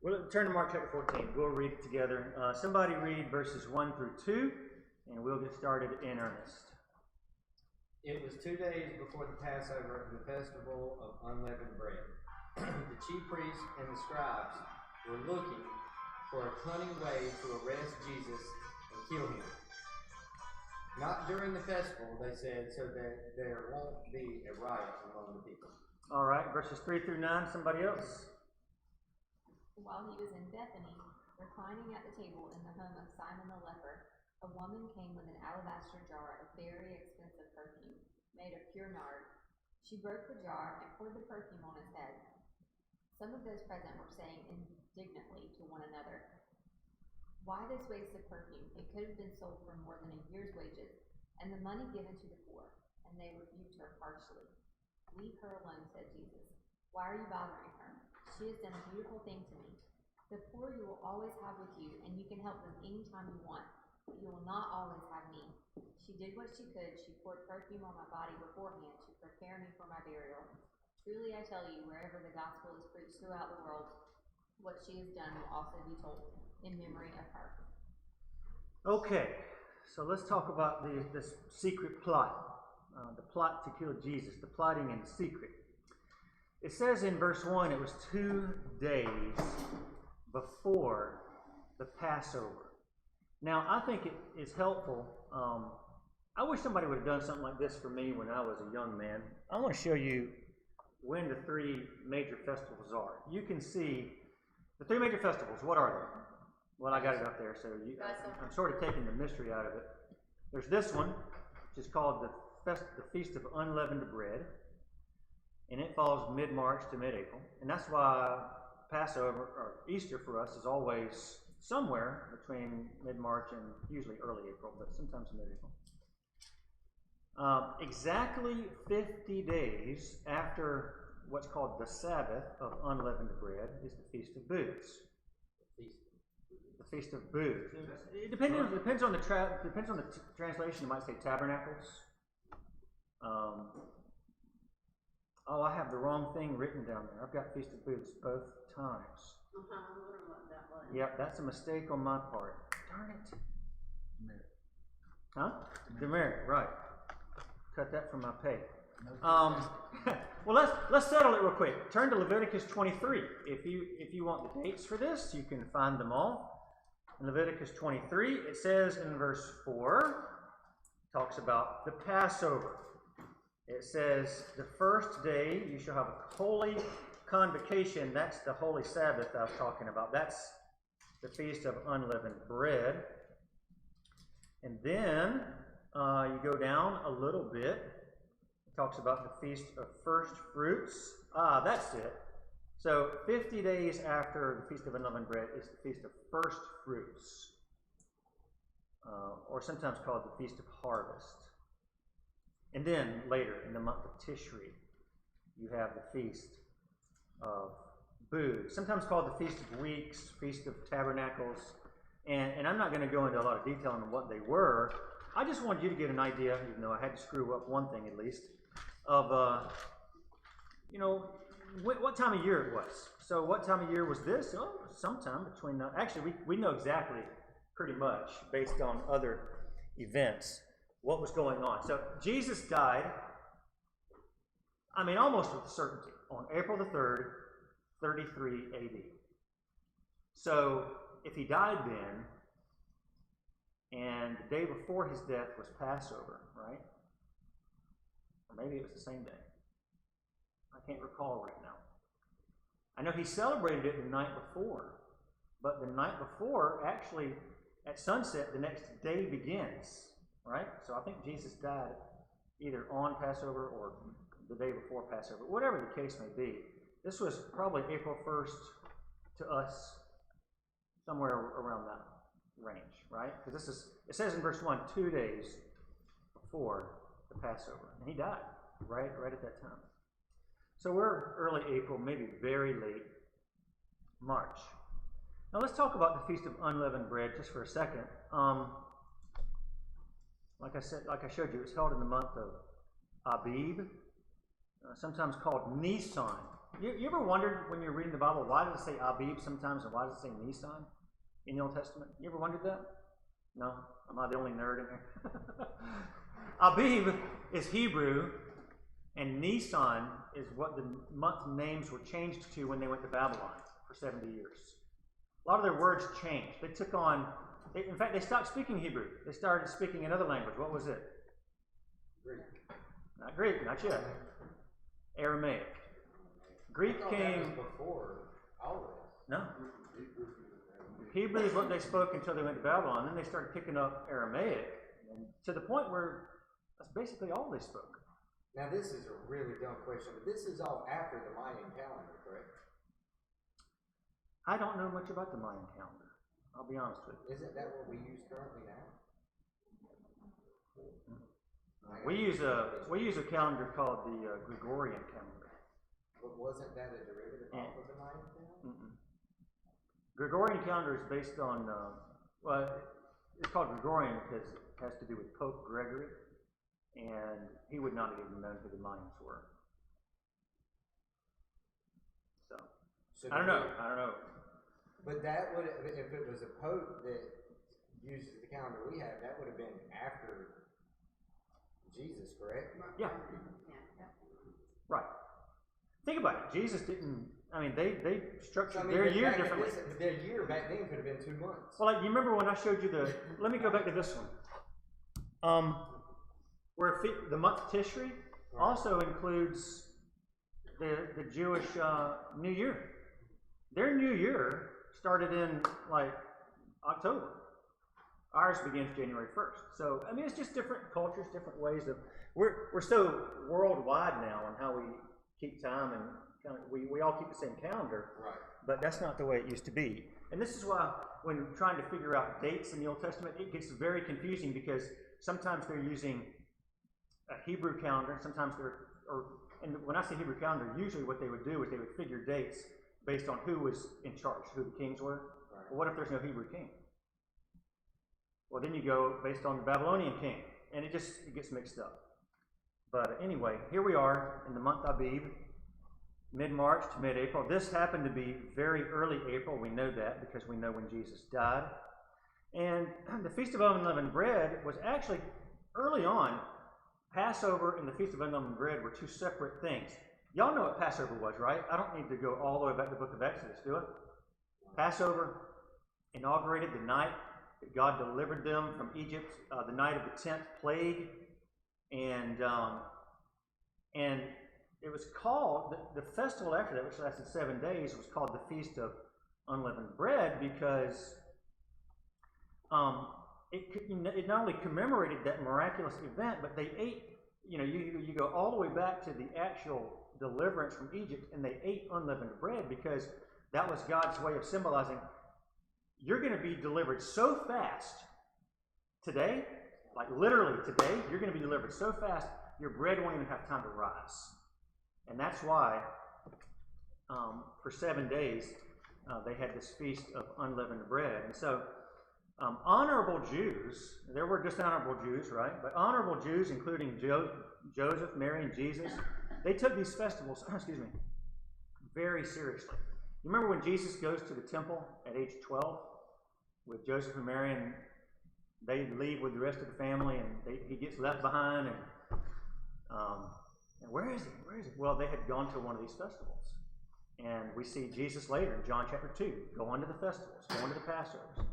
We'll turn to Mark chapter 14. We'll read it together. Somebody read verses 1 through 2, and we'll get started in earnest. It was 2 days before the Passover, the festival of unleavened bread. The chief priests and the scribes were looking for a cunning way to arrest Jesus and kill him. Not during the festival, they said, so that there won't be a riot among the people. All right, verses 3 through 9. Somebody else? While he was in Bethany, reclining at the table in the home of Simon the leper, a woman came with an alabaster jar of very expensive perfume, made of pure nard. She broke the jar and poured the perfume on his head. Some of those present were saying indignantly to one another, "Why this waste of perfume? It could have been sold for more than a year's wages, and the money given to the poor." And they rebuked her harshly. "Leave her alone," said Jesus. "Why are you bothering her? She has done a beautiful thing to me. The poor you will always have with you, and you can help them any time you want, but you will not always have me. She did what she could. She poured perfume on my body beforehand to prepare me for my burial. Truly I tell you, wherever the gospel is preached throughout the world, what she has done will also be told in memory of her." Okay, so let's talk about this secret plot, the plot to kill Jesus, the plotting in secret. It says in verse 1, it was 2 days before the Passover. Now, I think it is helpful. I wish somebody would have done something like this for me when I was a young man. I want to show you when the 3 major festivals are. You can see the 3 major festivals. What are they? Well, I got it up there, so I'm sort of taking the mystery out of it. There's this one, which is called the Feast of Unleavened Bread. And it falls mid-March to mid-April. And that's why Passover, or Easter for us, is always somewhere between mid-March and usually early April, but sometimes mid-April. Exactly 50 days after what's called the Sabbath of Unleavened Bread is the Feast of Booths. The Feast of Booths. It depends on the translation. You might say Tabernacles. Oh, I have the wrong thing written down there. I've got Feast of Booths both times. Yep, that's a mistake on my part. Darn it. Demerit. Huh? Demerit, right. Cut that from my pay. Well, let's settle it real quick. Turn to Leviticus 23. If you want the dates for this, you can find them all. In Leviticus 23, it says in verse 4, talks about the Passover. It says, the first day you shall have a holy convocation. That's the holy Sabbath I was talking about. That's the Feast of Unleavened Bread. And then you go down a little bit. It talks about the Feast of First Fruits. That's it. So 50 days after the Feast of Unleavened Bread is the Feast of First Fruits, or sometimes called the Feast of Harvest. And then later in the month of Tishri, you have the Feast of Booths, sometimes called the Feast of Weeks, Feast of Tabernacles. And I'm not going to go into a lot of detail on what they were. I just wanted you to get an idea, even though I had to screw up one thing at least, of, what time of year it was. So what time of year was this? Oh, sometime between, actually we know exactly pretty much based on other events what was going on. So Jesus died, almost with certainty, on April the 3rd, 33 AD. So if he died then, and the day before his death was Passover, right? Or maybe it was the same day. I can't recall right now. I know he celebrated it the night before, but the night before, actually, at sunset, the next day begins, right? So I think Jesus died either on Passover or the day before Passover, whatever the case may be. This was probably April 1st to us, somewhere around that range, right? Because it says in verse 1, 2 days before the Passover. And he died right at that time. So we're early April, maybe very late March. Now let's talk about the Feast of Unleavened Bread just for a second. Like I showed you, it's held in the month of Abib, sometimes called Nisan. You ever wondered when you're reading the Bible, why does it say Abib sometimes and why does it say Nisan in the Old Testament? You ever wondered that? No? Am I the only nerd in here? Abib is Hebrew, and Nisan is what the month names were changed to when they went to Babylon for 70 years. A lot of their words changed. They took on, in fact, they stopped speaking Hebrew. They started speaking another language. What was it? Greek. Not Greek, not yet. Aramaic. Greek came before all of this. No. Hebrew is what they spoke until they went to Babylon. Then they started picking up Aramaic, and to the point where that's basically all they spoke. Now, this is a really dumb question, but this is all after the Mayan calendar, correct? I don't know much about the Mayan calendar. I'll be honest with you. Isn't that what we use currently now? We use a calendar called the Gregorian calendar. But wasn't that a derivative off of the Mayan calendar? Gregorian calendar is based on well, it's called Gregorian because it has to do with Pope Gregory, and he would not have even known who the Mayans were. So I don't know. But that would, if it was a pope that uses the calendar we have, that would have been after Jesus, correct? Yeah. Right. Think about it. Jesus didn't. I mean, they structured their year differently. Their year back then could have been 2 months. Well, like you remember when I showed you the. Let me go back to this one. Where the month Tishri also includes the Jewish New Year. Their New Year started in like October. Ours begins January 1st. So I mean, it's just different cultures, different ways of. We're so worldwide now on how we keep time, and kind of, we all keep the same calendar. Right. But that's not the way it used to be. And this is why when trying to figure out dates in the Old Testament, it gets very confusing because sometimes they're using a Hebrew calendar, sometimes and when I say Hebrew calendar, usually what they would do is they would figure dates based on who was in charge, who the kings were. Right. Well, what if there's no Hebrew king? Well, then you go based on the Babylonian king, and it gets mixed up. But anyway, here we are in the month Abib, mid-March to mid-April. This happened to be very early April. We know that because we know when Jesus died. And the Feast of Unleavened Bread was actually, early on, Passover and the Feast of Unleavened Bread were two separate things. Y'all know what Passover was, right? I don't need to go all the way back to the book of Exodus, do it? Passover inaugurated the night that God delivered them from Egypt, the night of the 10th plague. And it was called, the festival after that, which lasted 7 days, was called the Feast of Unleavened Bread because it not only commemorated that miraculous event, but they ate, you go all the way back to the actual deliverance from Egypt, and they ate unleavened bread because that was God's way of symbolizing, you're going to be delivered so fast today, like literally today, you're going to be delivered so fast, your bread won't even have time to rise. And that's why for 7 days they had this feast of unleavened bread. And so honorable Jews, there were dishonorable Jews, right? But honorable Jews, including Joseph, Mary, and Jesus, they took these festivals, very seriously. You remember when Jesus goes to the temple at age 12 with Joseph and Mary, and they leave with the rest of the family, and he gets left behind, and where is he? Where is he? Well, they had gone to one of these festivals. And we see Jesus later in John chapter 2, going to the festivals, going to the Passovers.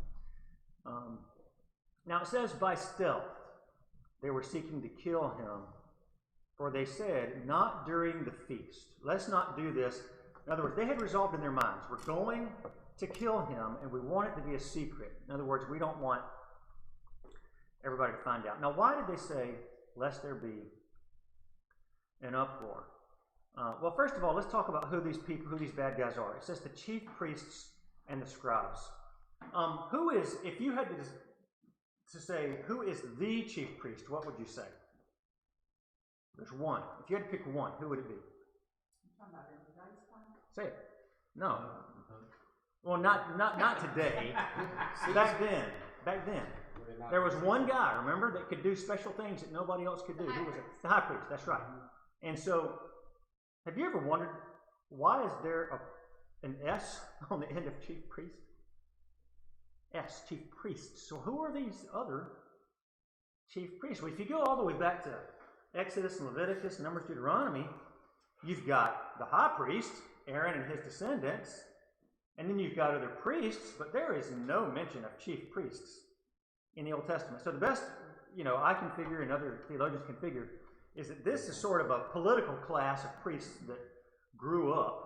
Now it says, by stealth, they were seeking to kill him, for they said, not during the feast. Let's not do this. In other words, they had resolved in their minds, we're going to kill him, and we want it to be a secret. In other words, we don't want everybody to find out. Now, why did they say, lest there be an uproar? Well, first of all, let's talk about who these bad guys are. It says the chief priests and the scribes. Who is, if you had to say, who is the chief priest, what would you say? There's one. If you had to pick one, who would it be? Say it. No. Well, not today. Back then. There was one guy, remember, that could do special things that nobody else could do. Who was it? The high priest, that's right. And so, have you ever wondered why is there an S on the end of chief priest? S, chief priests. So who are these other chief priests? Well, if you go all the way back to Exodus and Leviticus, Numbers, Deuteronomy, you've got the high priest, Aaron and his descendants, and then you've got other priests, but there is no mention of chief priests in the Old Testament. So the best, I can figure and other theologians can figure is that this is sort of a political class of priests that grew up.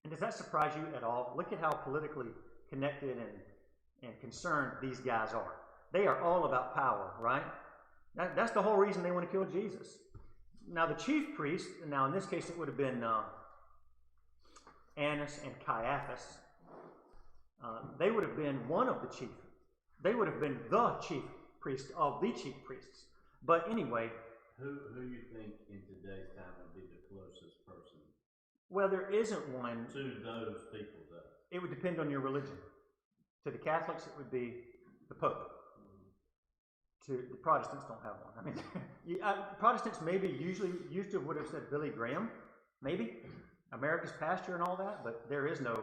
And does that surprise you at all? Look at how politically connected and concerned these guys are. They are all about power, right? That's the whole reason they want to kill Jesus. Now the chief priest, now in this case it would have been Annas and Caiaphas. They would have been one of the chief. They would have been the chief priest of the chief priests. But anyway, who you think in today's time would be the closest person? Well, there isn't one to those people, though. It would depend on your religion. To the Catholics, it would be the Pope. To the Protestants, don't have one. I mean, Protestants maybe usually used to would have said Billy Graham, maybe America's pastor and all that, but there is no.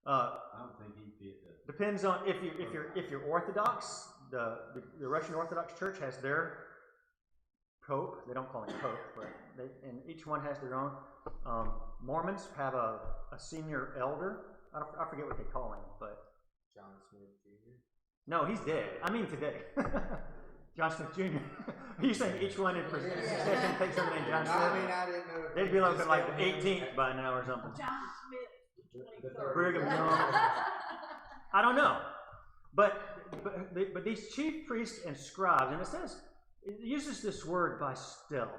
I don't think he fit that. Depends on if you're Orthodox. The Russian Orthodox Church has their Pope. They don't call him Pope, but and each one has their own. Mormons have a senior elder. I forget what they call him, but John Smith Jr. No, he's dead. I mean today. John Smith Jr. Are you saying each one in succession takes something named John Smith? I mean, I didn't know. They'd be looking like the 18th by now or something. John Smith, 23rd. Brigham Young. I don't know. But these chief priests and scribes, and it uses this word by stealth.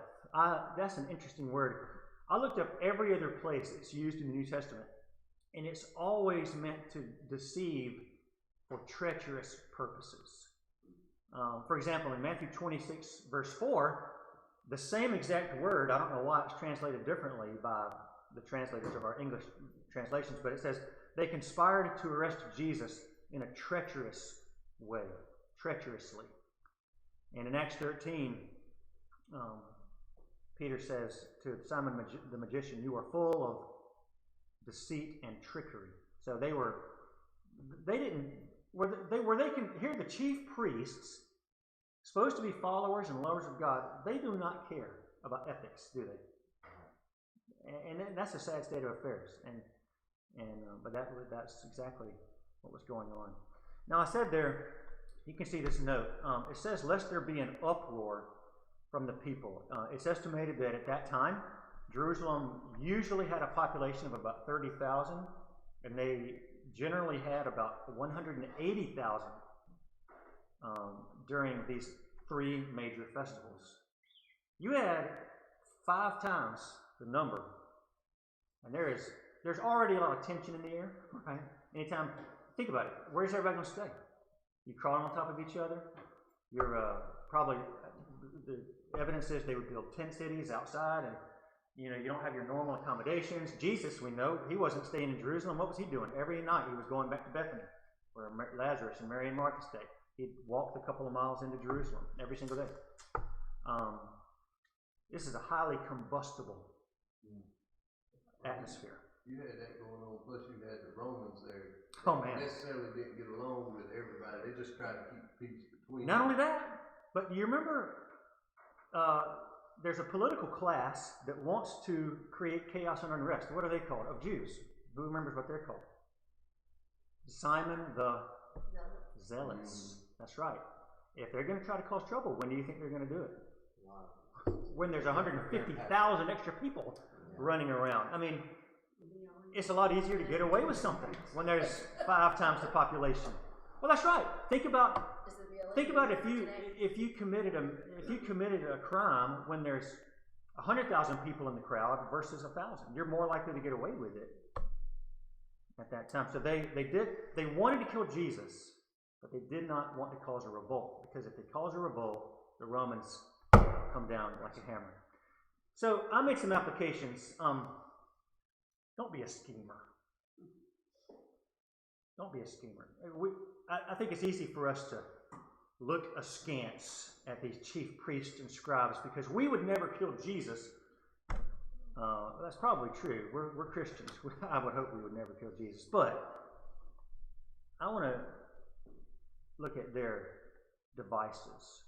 That's an interesting word. I looked up every other place it's used in the New Testament, and it's always meant to deceive for treacherous purposes. For example, in Matthew 26, verse 4, the same exact word, I don't know why it's translated differently by the translators of our English translations, but it says, they conspired to arrest Jesus in a treacherous way, treacherously. And in Acts 13, Peter says to Simon the magician, you are full of deceit and trickery. So here the chief priests, supposed to be followers and lovers of God, they do not care about ethics, do they? And that's a sad state of affairs. But that's exactly what was going on. Now I said there, you can see this note. It says, lest there be an uproar from the people. It's estimated that at that time, Jerusalem usually had a population of about 30,000, and they generally had about 180,000 during these three major festivals. You add 5 times the number, and there's already a lot of tension in the air, right? Anytime, think about it. Where's everybody going to stay? You crawling on top of each other? You're probably, the evidence is they would build tent cities outside, and you don't have your normal accommodations. Jesus, we know, he wasn't staying in Jerusalem. What was he doing? Every night he was going back to Bethany, where Lazarus and Mary and Martha stayed. He'd walked a couple of miles into Jerusalem every single day. This is a highly combustible atmosphere. You had that going on, plus you had the Romans there. Oh man! Necessarily didn't get along with everybody. They just tried to keep peace between. Not only that, but you remember, there's a political class that wants to create chaos and unrest. What are they called? Of Jews. Who remembers what they're called? Simon the Zealots. That's right. If they're going to try to cause trouble, when do you think they're going to do it? Wow. When there's 150,000 extra people running around. I mean, it's a lot easier to get away with something when there's 5 times the population. Well, that's right. Think about if you committed a crime when there's 100,000 people in the crowd versus 1,000. You're more likely to get away with it at that time. So they wanted to kill Jesus, but they did not want to cause a revolt, because if they cause a revolt, the Romans come down like a hammer. So I made some applications. Don't be a schemer. Don't be a schemer. I think it's easy for us to look askance at these chief priests and scribes, because we would never kill Jesus That's probably true. We're Christians. I would hope we would never kill Jesus. But I want to look at their devices.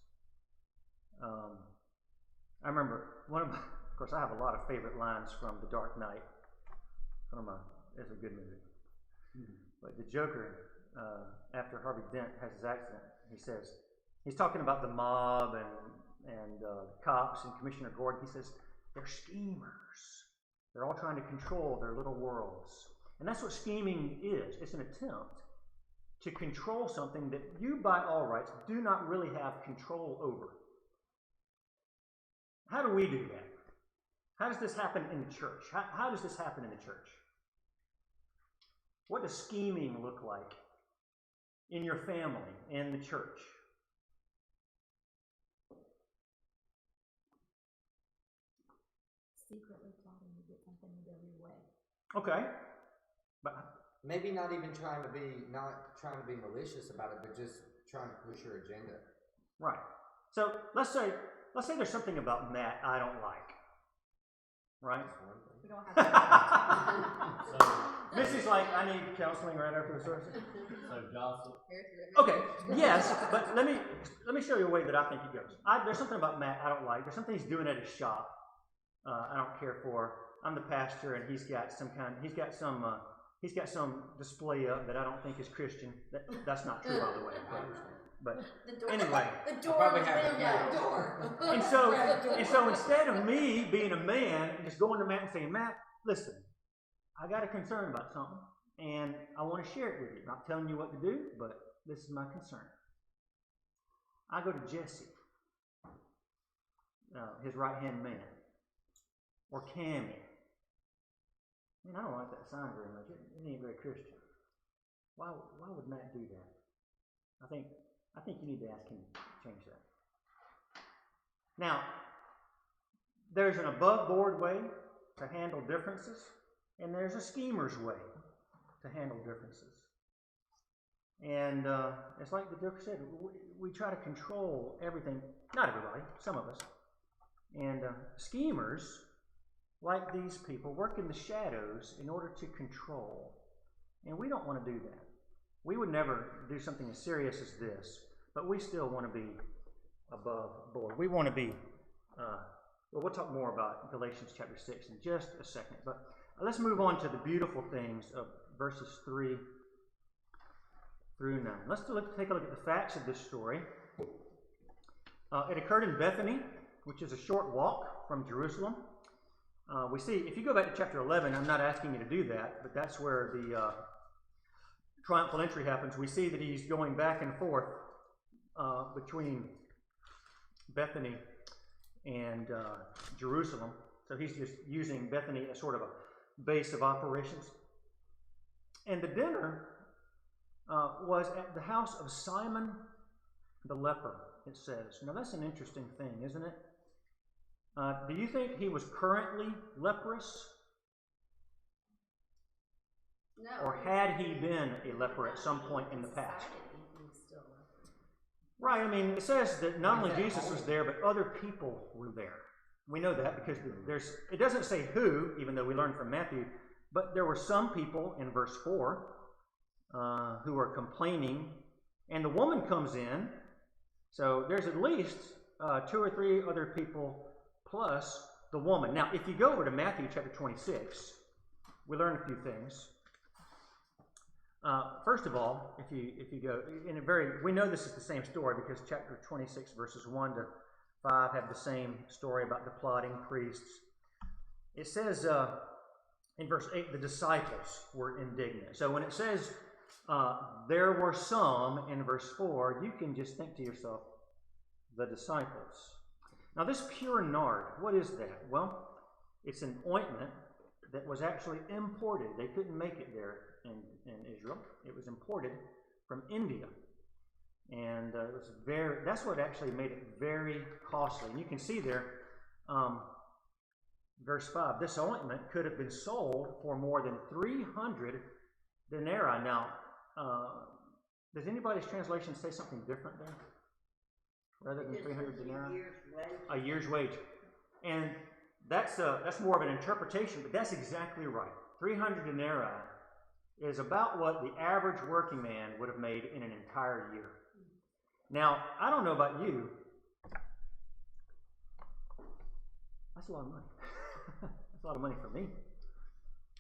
I remember of course, I have a lot of favorite lines from The Dark Knight. It's a good movie. But the Joker, after Harvey Dent has his accident, he says, he's talking about the mob and cops and Commissioner Gordon. He says, they're schemers. They're all trying to control their little worlds. And that's what scheming is. It's an attempt to control something that you, by all rights, do not really have control over. How do we do that? How does this happen in the church? How does this happen in the church? What does scheming look like in your family, in the church? Secretly plotting to get something to go your way. Okay. But maybe not trying to be malicious about it, but just trying to push your agenda. Right. So let's say there's something about Matt I don't like. Right? We don't have So, Missy's like, I need counseling right after the service. so gossip. Okay, yes, but let me show you a way that I think it goes. There's something about Matt I don't like. There's something he's doing at his shop I don't care for. I'm the pastor, and he's got some display up that I don't think is Christian. That's not true, by the way. But anyway, The door probably was have in a that door. and so instead of me being a man and just going to Matt and saying, Matt, listen, I got a concern about something, and I want to share it with you. I'm not telling you what to do, but this is my concern. I go to Jesse, his right-hand man, or Cammy. Man, I don't like that sign very much. It ain't very Christian. Why would Matt do that? I think you need to ask him to change that. Now, there's an above-board way to handle differences, and there's a schemer's way to handle differences. And it's like the Joker said, we try to control everything. Not everybody, some of us. And schemers, like these people, work in the shadows in order to control. And we don't want to do that. We would never do something as serious as this, but we still want to be above board. We want to be, we'll talk more about Galatians chapter 6 in just a second, but let's move on to the beautiful things of verses 3 through 9. Let's take a look at the facts of this story. It occurred in Bethany, which is a short walk from Jerusalem. We see, if you go back to chapter 11, I'm not asking you to do that, but that's where the triumphal entry happens. We see that he's going back and forth between Bethany and Jerusalem. So he's just using Bethany as sort of a base of operations. And the dinner was at the house of Simon the leper, it says. Now that's an interesting thing, isn't it? Do you think he was currently leprous? No. Or had he been a leper at some point in the past? Right, I mean, it says that not only Jesus was there, but other people were there. We know that because it doesn't say who, even though we learned from Matthew, but there were some people in verse 4 who are complaining, and the woman comes in, so there's at least 2 or 3 other people plus the woman. Now, if you go over to Matthew chapter 26, we learn a few things. First of all, if you go we know this is the same story because chapter 26 verses 1 to 5 have the same story about the plotting priests. It says in verse 8, the disciples were indignant. So when it says there were some in verse 4, you can just think to yourself, the disciples. Now this pure nard, what is that? Well, it's an ointment that was actually imported. They couldn't make it there in Israel. It was imported from India. And that's what actually made it very costly. And you can see there, verse 5, this ointment could have been sold for more than 300 denarii. Now, does anybody's translation say something different there? Rather than 300 denarii? A year's wage. And that's more of an interpretation, but that's exactly right. 300 denarii is about what the average working man would have made in an entire year. Now, I don't know about you. That's a lot of money. That's a lot of money for me.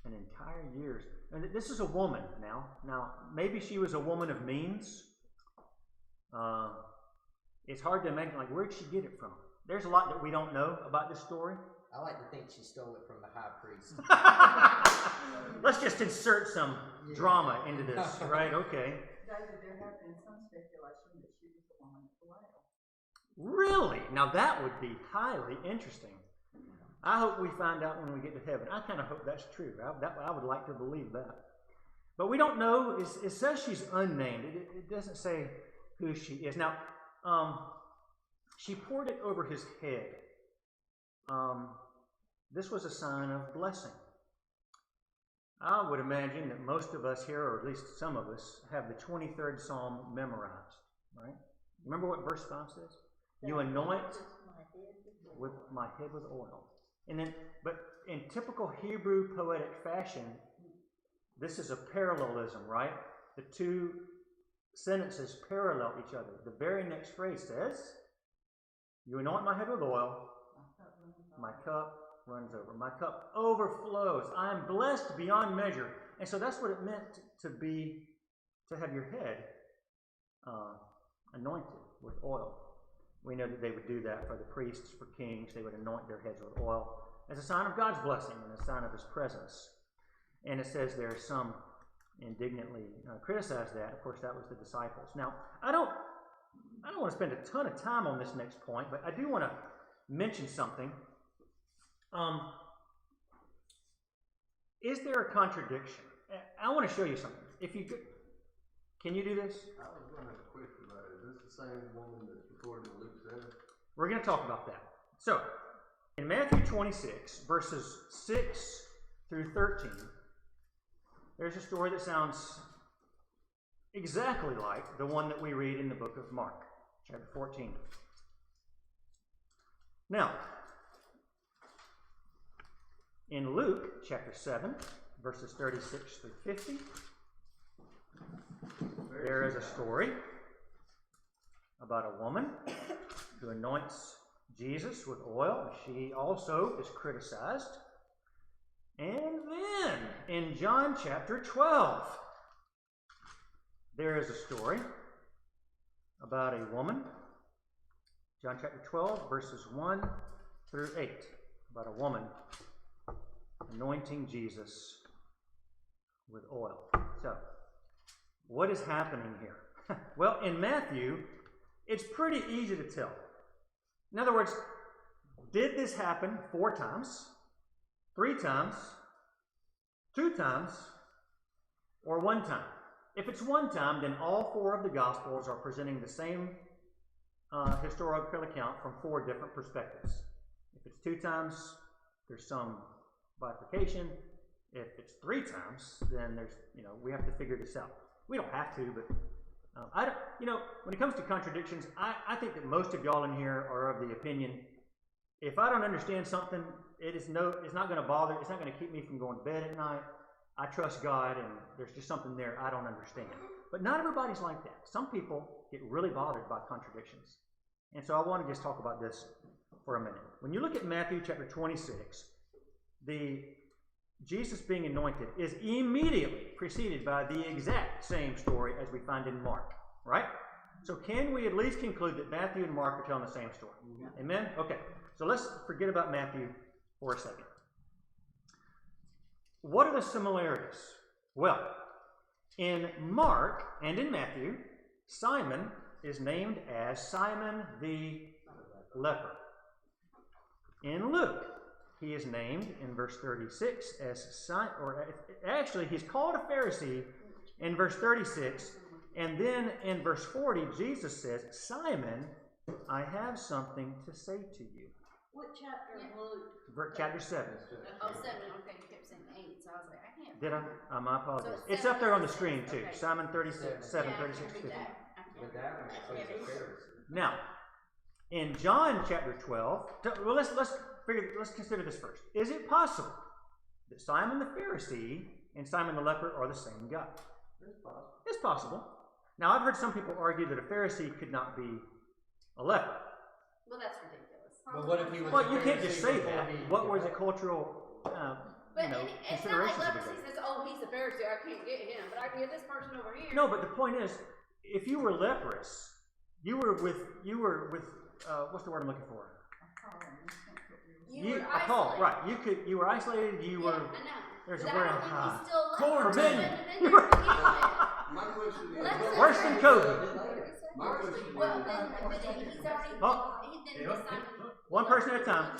An entire year's. And this is a woman now. Now, maybe she was a woman of means. It's hard to imagine, like, where'd she get it from? There's a lot that we don't know about this story. I like to think she stole it from the high priest. Let's just insert some drama into this, right? Okay. David, there have been some speculation that she was the woman at the well. Really? Now that would be highly interesting. I hope we find out when we get to heaven. I kind of hope that's true. I would like to believe that. But we don't know. It says she's unnamed. It doesn't say who she is. Now, she poured it over his head. This was a sign of blessing. I would imagine that most of us here, or at least some of us, have the 23rd Psalm memorized, right? Remember what verse 5 says? You anoint with my head with oil. And then, but in typical Hebrew poetic fashion, this is a parallelism, right? The two sentences parallel each other. The very next phrase says, you anoint my head with oil, my cup runs over. My cup overflows. I am blessed beyond measure. And so that's what it meant to have your head anointed with oil. We know that they would do that for the priests, for kings. They would anoint their heads with oil as a sign of God's blessing and a sign of his presence. And it says there some indignantly criticized that. Of course, that was the disciples. Now, I don't want to spend a ton of time on this next point, but I do want to mention something. Is there a contradiction? I want to show you something. If you could, can you do this? I was going to have a question about it. Is this the same woman that's recorded in Luke 7? We're going to talk about that. So, in Matthew 26, verses 6 through 13, there's a story that sounds exactly like the one that we read in the book of Mark, chapter 14. Now, in Luke chapter 7, verses 36 through 50, there is a story about a woman who anoints Jesus with oil. She also is criticized. And then in John chapter 12, there is a story about a woman. John chapter 12, verses 1 through 8, about a woman anointing Jesus with oil. So, what is happening here? Well, in Matthew, it's pretty easy to tell. In other words, did this happen 4 times, 3 times, 2 times, or 1 time? If it's 1 time, then all 4 of the Gospels are presenting the same historical account from 4 different perspectives. If it's 2 times, there's some bifurcation. If it's 3 times, then there's, we have to figure this out. We don't have to, but when it comes to contradictions, I think that most of y'all in here are of the opinion, if I don't understand something, it's not going to bother, it's not going to keep me from going to bed at night. I trust God, and there's just something there I don't understand. But not everybody's like that. Some people get really bothered by contradictions. And so I want to just talk about this for a minute. When you look at Matthew chapter 26, Jesus being anointed is immediately preceded by the exact same story as we find in Mark, right? So can we at least conclude that Matthew and Mark are telling the same story? Yeah. Amen? Okay, so let's forget about Matthew for a second. What are the similarities? Well, in Mark and in Matthew, Simon is named as Simon the leper. In Luke, he is named in verse 36 as Simon, or actually he's called a Pharisee in verse 36, and then in verse 40, Jesus says, Simon, I have something to say to you. What chapter of Luke? Chapter 7. Oh, 7. Okay, you kept saying 8, so I was like, I can't. Did I? My apologies. So it's up there on the 7, screen too. okay. Simon 36, 7, Yeah, 36, 50. But that one includes a Pharisee. Now, in John chapter 12, well, let's let's consider this first. Is it possible that Simon the Pharisee and Simon the leper are the same guy? It's possible. It's possible. Now, I've heard some people argue that a Pharisee could not be a leper. Well, that's ridiculous. But what if he was? Well, a you can't just Pharisee say before that. he- What were the cultural, But it's not like considerations of leprosy it? says, oh, he's a Pharisee, I can't get him, but I can get this person over here. No, but the point is, if you were leprous, you were with what's the word I'm looking for? You were a call, isolated. right? You were isolated. You Yeah, were. I know. There's a But word I on don't think high. he's still a leper. Quarantine. He shouldn't have been there to begin with. My question is, Leprosy- Worse than COVID. my question Well, is, then, but then he's already, Oh. he then Simon. One person at a time.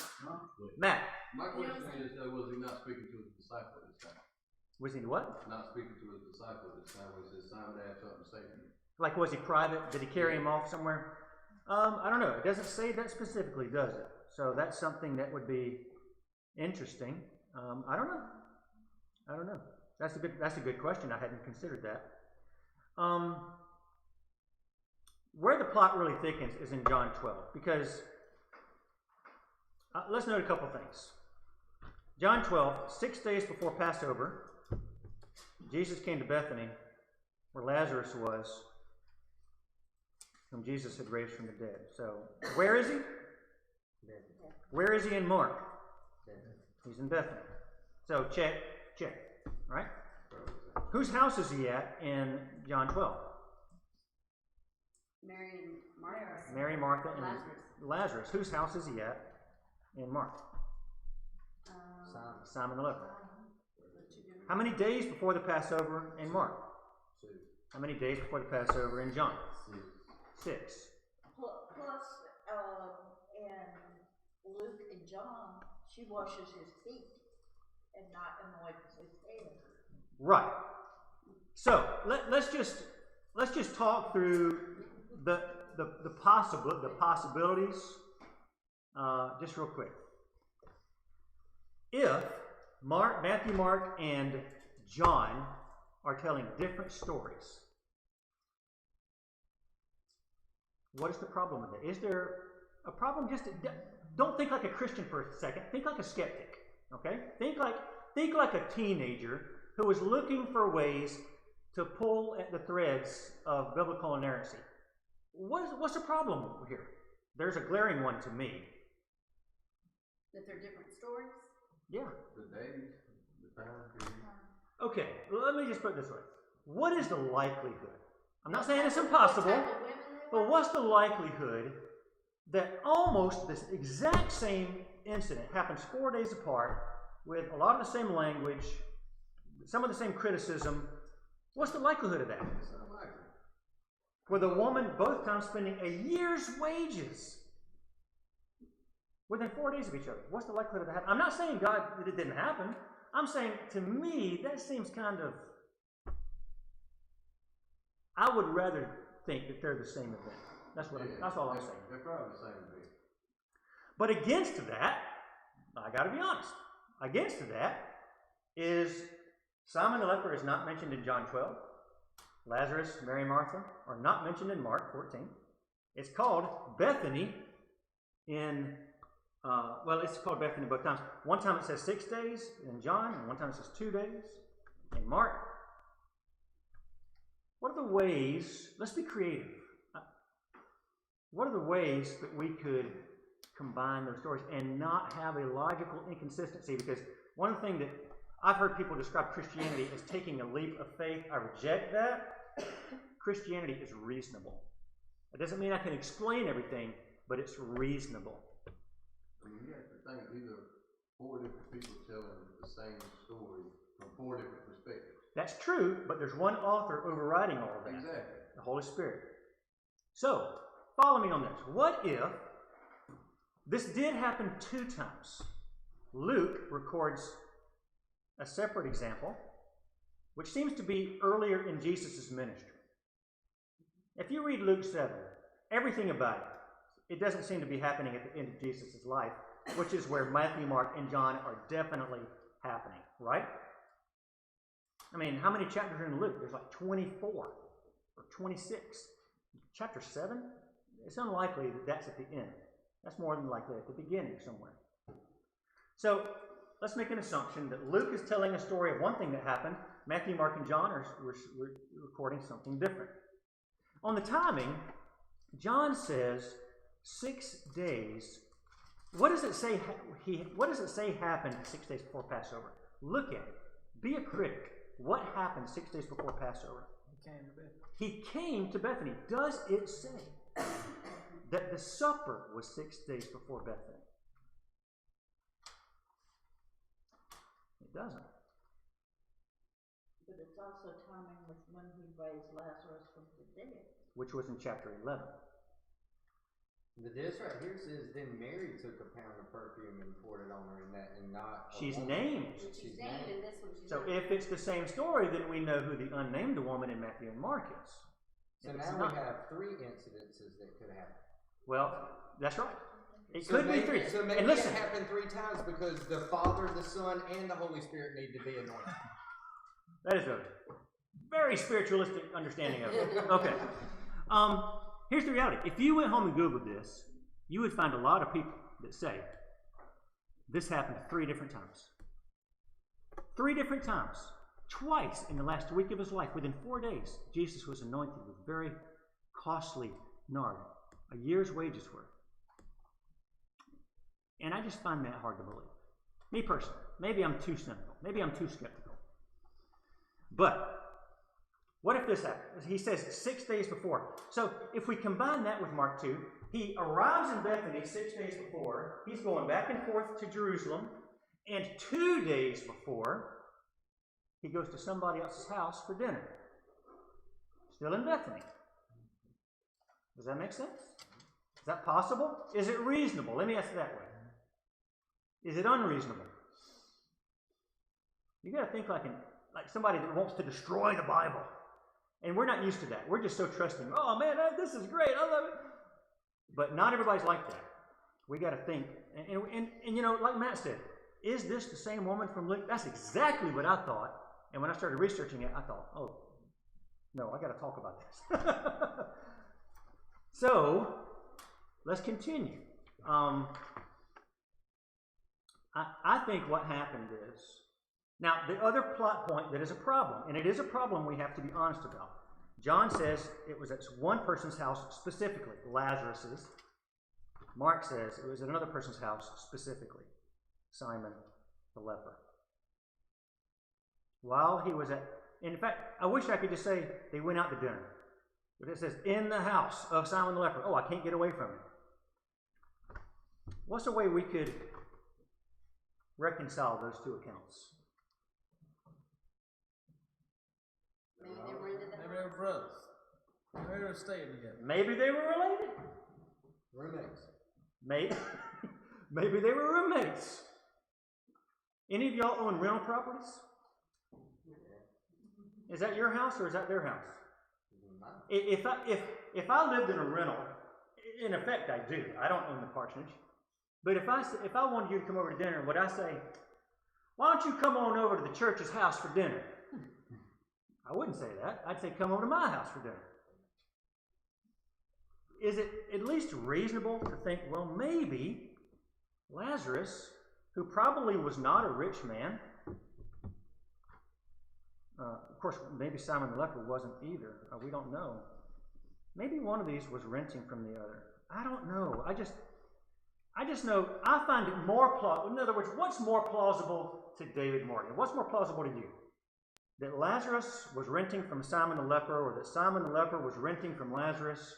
Matt, my question is, though, was he not speaking to his disciple this time? was he what? Not speaking to his disciple this time, when he says, Simon had something to say to you. Like, was he private? Did he carry him off somewhere? I don't know. It doesn't say that specifically, does it? So that's something that would be interesting. I don't know. That's a good question. I hadn't considered that. Where the plot really thickens is in John 12, because let's note a couple things. John 12, 6 days before Passover, Jesus came to Bethany, where Lazarus was, whom Jesus had raised from the dead. So, where is he? Where is he in Mark? He's in Bethany. So, check. Right? Whose house is he at in John 12? Mary and Martha. Mary, Martha, and Lazarus. Lazarus. Whose house is he at in Mark? Simon the leper. How many days before the Passover in Mark? 2. How many days before the Passover in John? 6. Plus, in Luke and John, she washes his feet and not anoints his head. Right. So let's just talk through the possibilities just real quick. If Matthew, Mark, and John are telling different stories, what is the problem with it? Is there a problem? Don't think like a Christian for a second. Think like a skeptic. Okay? Think like a teenager who is looking for ways to pull at the threads of biblical inerrancy. What's the problem here? There's a glaring one to me. That they're different stories? Yeah. The days, the time period. Okay, well, let me just put it this way. What is the likelihood? I'm not saying it's impossible, What type of women they but were? what's the likelihood that almost this exact same incident happens 4 days apart with a lot of the same language, some of the same criticism? What's the likelihood of that? It's unlikely. With a woman both times spending a year's wages within 4 days of each other. What's the likelihood of that happening? I'm not saying God that it didn't happen. I'm saying, to me, that seems kind of... I would rather think that they're the same event. That's all I'm saying. They're probably the same thing. But against that, I got to be honest. Against that is Simon the leper is not mentioned in John 12. Lazarus, Mary, Martha are not mentioned in Mark 14. It's called Bethany in... it's called Bethany both times. One time it says 6 days in John, and one time it says 2 days in Mark. What are the ways, let's be creative. What are the ways that we could combine those stories and not have a logical inconsistency? Because one thing that I've heard people describe Christianity as taking a leap of faith. I reject that. Christianity is reasonable. It doesn't mean I can explain everything, but it's reasonable. I mean, you have to think, these are 4 different people telling the same story from 4 different perspectives. That's true, but there's one author overriding all of that. Exactly. The Holy Spirit. So, follow me on this. What if this did happen 2 times? Luke records a separate example, which seems to be earlier in Jesus' ministry. If you read Luke 7, everything about it doesn't seem to be happening at the end of Jesus' life, which is where Matthew, Mark, and John are definitely happening, right? I mean, how many chapters are in Luke? There's like 24 or 26. Chapter 7? It's unlikely that that's at the end. That's more than likely at the beginning somewhere. So let's make an assumption that Luke is telling a story of one thing that happened. Matthew, Mark, and John are recording something different. On the timing, John says 6 days. What does it say? What does it say happened 6 days before Passover? Look at it. Be a critic. What happened 6 days before Passover? He came to Bethany. Does it say that the supper was 6 days before Bethany? It doesn't. But it's also timing with when he raised Lazarus from the dead. Which was in chapter 11. But this right here says, then Mary took a pound of perfume and poured it on her, and not. She's named. She's named in this one. So if it's the same story, then we know who the unnamed woman in Matthew and Mark is. So now we have 3 incidences that could happen. Well, that's right. It So could maybe, be 3. So maybe and listen, it happened 3 times because the Father, the Son, and the Holy Spirit need to be anointed. that is a very spiritualistic understanding of it. Okay. Here's the reality. If you went home and Googled this, you would find a lot of people that say this happened 3 different times. 3 different times. Twice in the last week of his life, within 4 days, Jesus was anointed with very costly nard, a year's wages worth. And I just find that hard to believe. Me personally. Maybe I'm too cynical. Maybe I'm too skeptical. But what if this happened? He says 6 days before. So if we combine that with Mark 2, he arrives in Bethany 6 days before. He's going back and forth to Jerusalem. And 2 days before, he goes to somebody else's house for dinner. Still in Bethany. Does that make sense? Is that possible? Is it reasonable? Let me ask it that way. Is it unreasonable? You got to think like somebody that wants to destroy the Bible. And we're not used to that. We're just so trusting. Oh man, this is great. I love it. But not everybody's like that. We got to think. And you know, like Matt said, is this the same woman from Luke? That's exactly what I thought. And when I started researching it, I thought, oh, no, I got to talk about this. So, let's continue. I think what happened is, now the other plot point that is a problem, and it is a problem we have to be honest about. John says it was at one person's house specifically, Lazarus's. Mark says it was at another person's house specifically, Simon the leper. While he was in fact, I wish I could just say they went out to dinner. But it says, in the house of Simon the leper. Oh, I can't get away from it. What's a way we could reconcile those 2 accounts? Maybe they rented the Maybe they were brothers. Maybe they were staying together. Maybe they were related. Roommates. Maybe they were roommates. Any of y'all own rental properties? Is that your house or is that their house? If I lived in a rental, in effect I do. I don't own the parsonage. But if I wanted you to come over to dinner, would I say, why don't you come on over to the church's house for dinner? I wouldn't say that. I'd say come over to my house for dinner. Is it at least reasonable to think, well, maybe Lazarus, who probably was not a rich man, of course, maybe Simon the leper wasn't either. We don't know. Maybe one of these was renting from the other. I don't know. I just know I find it more plausible. In other words, what's more plausible to David Morgan? What's more plausible to you? That Lazarus was renting from Simon the leper, or that Simon the leper was renting from Lazarus,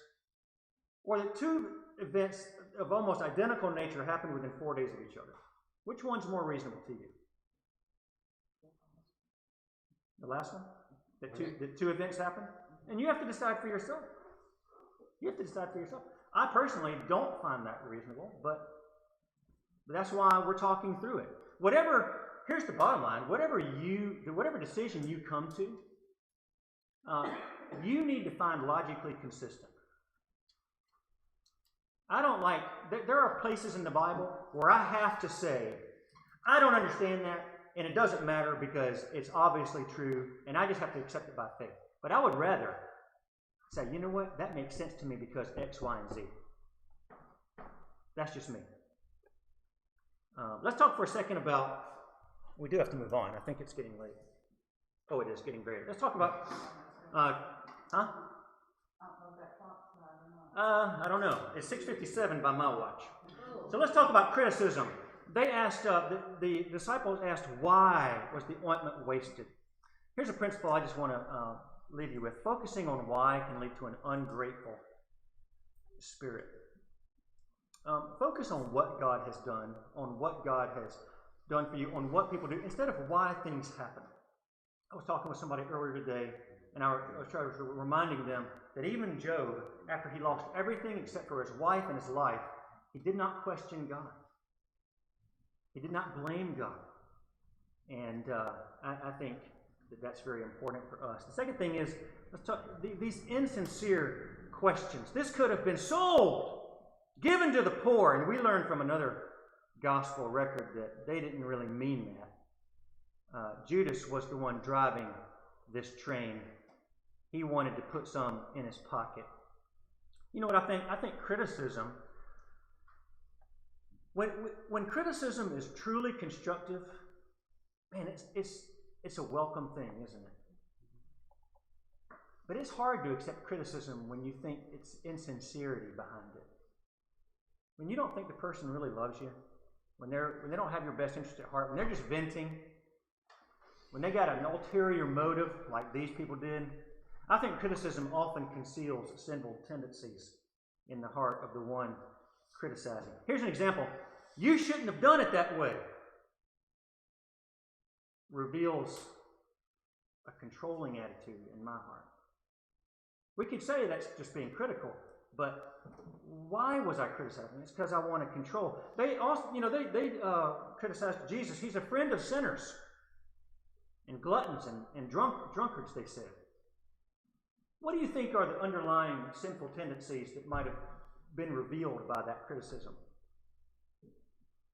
or that 2 events of almost identical nature happened within 4 days of each other. Which one's more reasonable to you? The last one? That two events happened? And you have to decide for yourself. You have to decide for yourself. I personally don't find that reasonable, but that's why we're talking through it. Here's the bottom line. Whatever decision you come to, you need to find logically consistent. There are places in the Bible where I have to say, I don't understand that, and it doesn't matter because it's obviously true, and I just have to accept it by faith. But I would rather say, you know what, that makes sense to me because X, Y, and Z. That's just me. Let's talk for a second about, we do have to move on. I think it's getting late. Oh, it is getting very late. Let's talk about, I don't know. It's 6:57 by my watch. So let's talk about criticism. They asked, the disciples asked, why was the ointment wasted? Here's a principle I just want to leave you with. Focusing on why can lead to an ungrateful spirit. Focus on what God has done, on what God has done for you, on what people do, instead of why things happen. I was talking with somebody earlier today, and I was reminding them that even Job, after he lost everything except for his wife and his life, he did not question God. He did not blame God. And I think that that's very important for us. The second thing is, let's talk these insincere questions. This could have been sold, given to the poor. And we learned from another gospel record that they didn't really mean that. Judas was the one driving this train. He wanted to put some in his pocket. You know what I think? I think criticism, when criticism is truly constructive, man, it's a welcome thing, isn't it? But it's hard to accept criticism when you think it's insincerity behind it. When you don't think the person really loves you, when they don't have your best interest at heart, when they're just venting, when they got an ulterior motive like these people did. I think criticism often conceals sinful tendencies in the heart of the one criticizing. Here's an example. You shouldn't have done it that way. Reveals a controlling attitude in my heart. We could say that's just being critical, but why was I criticizing? It's because I want to control. They also, they criticized Jesus. He's a friend of sinners and gluttons and drunkards, they said. What do you think are the underlying sinful tendencies that might have been revealed by that criticism?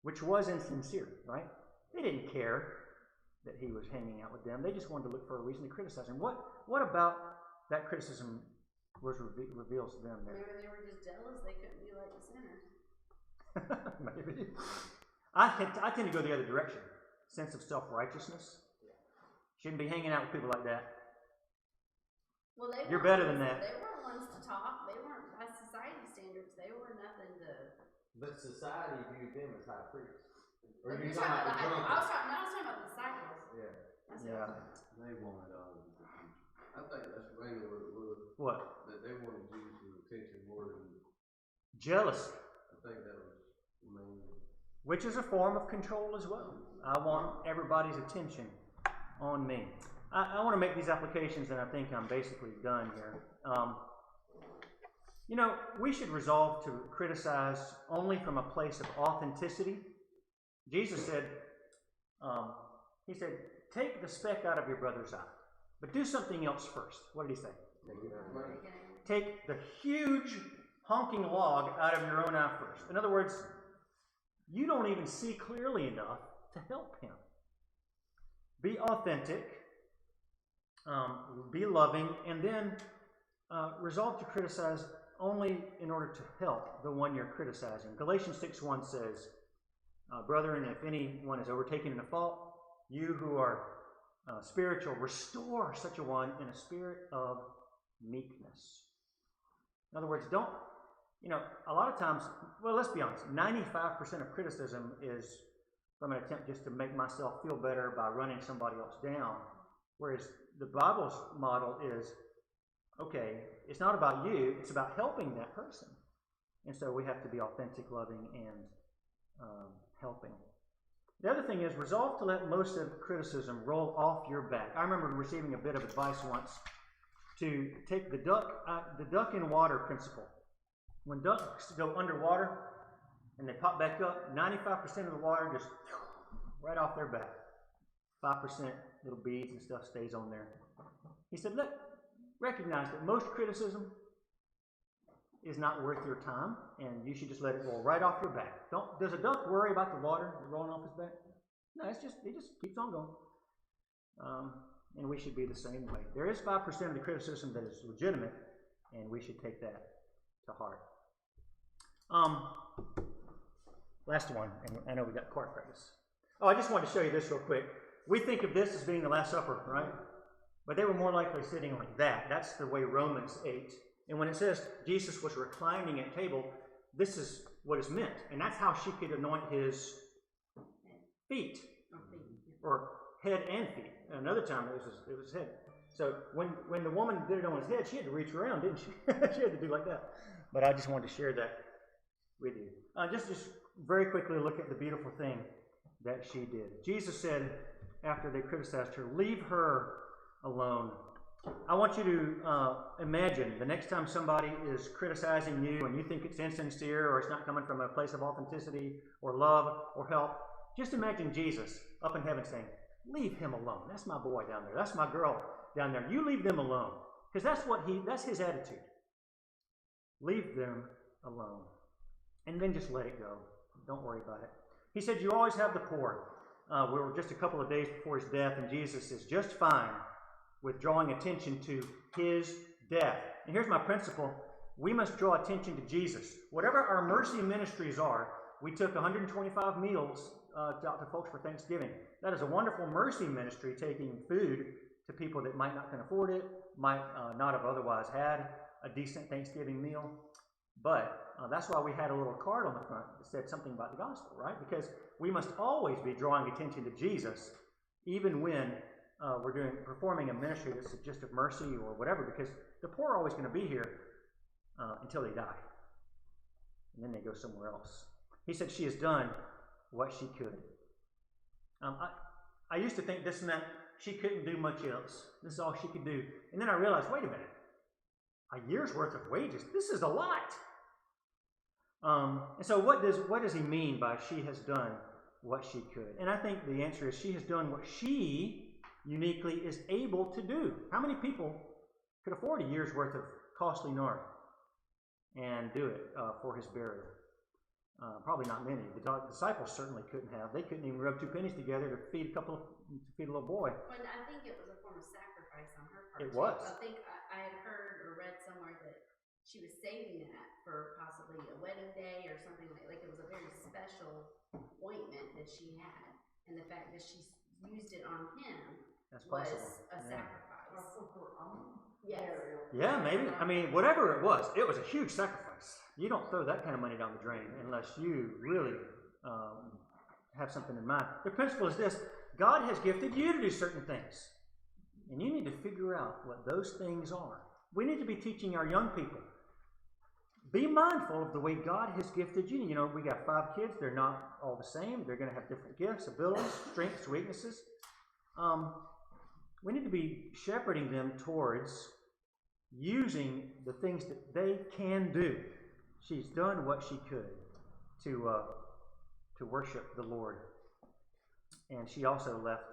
Which was insincere, right? They didn't care that he was hanging out with them. They just wanted to look for a reason to criticize him. What about that criticism reveals to them there? Maybe they were just jealous they couldn't be like the sinners. Maybe. I tend to go the other direction. Sense of self-righteousness. Shouldn't be hanging out with people like that. Well, You're better than that. They weren't ones to talk. They weren't, by society standards, they were nothing to... But society viewed them as high priests. Or Well, you're you're talking about the I was drunkards. talking about the disciples. Yeah. That's Yeah. They wanted all of the attention. I think that's mainly what it was. What? That they wanted Jesus' attention more than, Jealousy. I think that was mainly. Which is a form of control as well. I want everybody's attention on me. I want to make these applications, and I think I'm basically done here. We should resolve to criticize only from a place of authenticity. Jesus said, take the speck out of your brother's eye, but do something else first. What did he say? Take the huge honking log out of your own eye first. In other words, you don't even see clearly enough to help him. Be authentic, be loving, and then resolve to criticize only in order to help the one you're criticizing. Galatians 6:1 says, brethren, if anyone is overtaken in a fault, you who are spiritual, restore such a one in a spirit of meekness. In other words, a lot of times, well, let's be honest, 95% of criticism is from an attempt just to make myself feel better by running somebody else down. Whereas the Bible's model is, okay, it's not about you, it's about helping that person. And so we have to be authentic, loving, and helping. The other thing is resolve to let most of criticism roll off your back. I remember receiving a bit of advice once to take the duck in water principle. When ducks go underwater and they pop back up, 95% of the water just right off their back. 5% little beads and stuff stays on there. He said, look, recognize that most criticism is not worth your time, and you should just let it roll right off your back. Does a duck worry about the water rolling off his back? No, he just keeps on going. And we should be the same way. There is 5% of the criticism that is legitimate, and we should take that to heart. last one, and I know we got choir practice. Oh, I just wanted to show you this real quick. We think of this as being the Last Supper, right? But they were more likely sitting like that. That's the way Romans ate. And when it says Jesus was reclining at table, this is what is meant. And that's how she could anoint his feet, or head and feet. Another time it was head. So when the woman did it on his head, she had to reach around, didn't she? She had to do like that. But I just wanted to share that with you. Just very quickly look at the beautiful thing that she did. Jesus said, after they criticized her, leave her alone. I want you to imagine the next time somebody is criticizing you and you think it's insincere or it's not coming from a place of authenticity or love or help, just imagine Jesus up in heaven saying, leave him alone. That's my boy down there. That's my girl down there. You leave them alone. Because that's his attitude. Leave them alone. And then just let it go. Don't worry about it. He said, you always have the poor. We were just a couple of days before his death, and Jesus is just fine with drawing attention to his death. And here's my principle. We must draw attention to Jesus. Whatever our mercy ministries are, we took 125 meals out to folks for Thanksgiving. That is a wonderful mercy ministry, taking food to people that might not can afford it, might not have otherwise had a decent Thanksgiving meal. But that's why we had a little card on the front that said something about the gospel, right? Because we must always be drawing attention to Jesus, even when we're performing a ministry that's just of mercy or whatever, because the poor are always going to be here until they die. And then they go somewhere else. He said she has done what she could. I used to think this meant she couldn't do much else. This is all she could do. And then I realized, wait a minute. A year's worth of wages? This is a lot. And so what does he mean by she has done what she could? And I think the answer is she has done what she uniquely is able to do. How many people could afford a year's worth of costly nard and do it for his burial? Probably not many. The disciples certainly couldn't have. They couldn't even rub two pennies together to feed a little boy. But I think it was a form of sacrifice on her part. It was. I think I had heard or read somewhere that she was saving that for possibly a wedding day or something like it was a very special ointment that she had, and the fact that she used it on him was a sacrifice. Yes. Yeah, maybe. I mean, whatever it was a huge sacrifice. You don't throw that kind of money down the drain unless you really have something in mind. The principle is this: God has gifted you to do certain things, and you need to figure out what those things are. We need to be teaching our young people. Be mindful of the way God has gifted you. You know, we got 5 kids. They're not all the same. They're going to have different gifts, abilities, strengths, weaknesses. We need to be shepherding them towards using the things that they can do. She's done what she could to worship the Lord. And she also left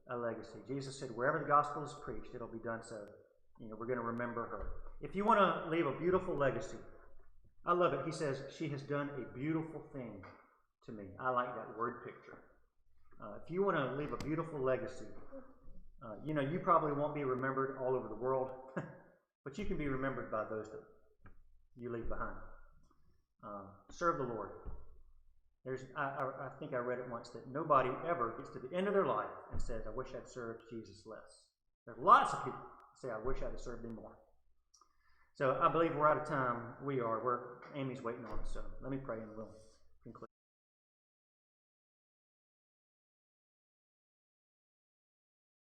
a legacy. Jesus said, wherever the gospel is preached, it'll be done so. You know, we're going to remember her. If you want to leave a beautiful legacy, I love it. He says, she has done a beautiful thing to me. I like that word picture. If you want to leave a beautiful legacy, you know, you probably won't be remembered all over the world, but you can be remembered by those that you leave behind. Serve the Lord. I think I read it once that nobody ever gets to the end of their life and says, I wish I'd served Jesus less. There's lots of people that say, I wish I'd have served him more. So I believe we're out of time. We are. Amy's waiting on us, so let me pray and we'll